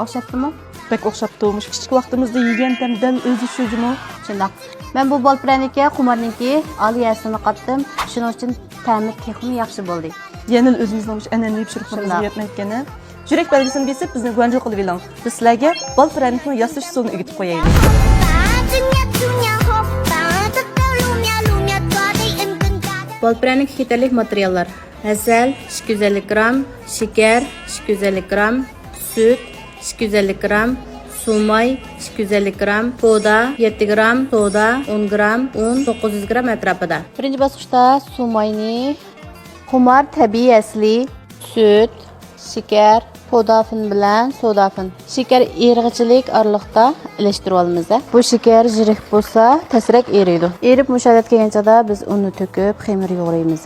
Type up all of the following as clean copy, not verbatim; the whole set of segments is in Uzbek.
O'xshatdimi? Bek o'xshab turmuş. Kichik vaqtimizda yegan tamdan o'zi shujimi? Shundoq. Men bu bol praniki Xumarniki aliyasini qatdim. Shuning uchun ta'mi texmi yaxshi bo'ldi. Yana o'zimizning an'anaviy pishiriqlarimizni yetmayotgani. Yurak belgisini besib bizni guanjo qilib eling. Biz sizlarga bol pranikni yasash usulini o'rgatib qo'yaylik. Bol praniki yetarli materiallar: asal 250 gram, shakar 250 gram, süt 250 gram, sumay 250 gram, poda 7 gram, soda 10 gram, un 900 gram atrofida. Birinchi bosqichda sumayni xumar tabiiy asli, süt, shakar, podafin bilan sodafin. Shakar erg'ichilik oraliqda ilishtirib olamiz. Bu shakar yirik bo'lsa, tezroq eriydi. Erib mushadat kelganchada biz uni to'kib xamir yo'g'raymiz.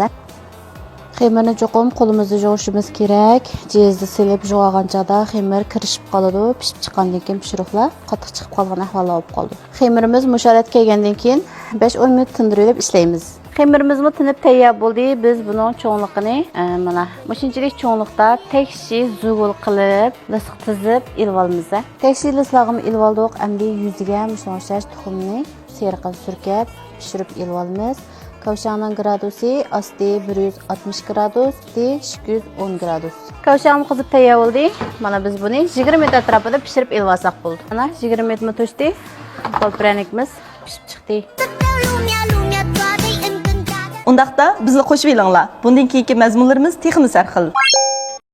Xamirni cho'qim qo'limizda yo'g'ishimiz kerak. Jezni silib yo'g'aganchada xamir kirishib qoladi. Pishib chiqqandan keyin pishiriqlar qattiq chiqib qolgan ahvolda olib qoldi. Xamirimiz mushadat kelgandan keyin 5-10 minut tindirib ishlaymiz. Xamirimizmi tinib tayyor bo'ldi. Biz buning cho'nligini mana shunchalik cho'nlikda tekshi zugul qilib, lisiq tizib ilib olamiz. Tekshi lislag'ini ilib oldik. Endi yuziga mushosh tuxumni seriqib surkab pishirib ilib olamiz. Kavshağının gradusi asti 160 gradus, di 210 gradus. Kavshağım qizib tayyor bo'ldi. Mana biz buni 20 minut atrofida pishirib ilib olsak bo'ldi. Mana 20 minut o'tdi. Bol pranikimiz pishib chiqdi. Undaqda bizni qo'shib elinglar. Bundan keyingi mazmunlarimiz texnik sarxil.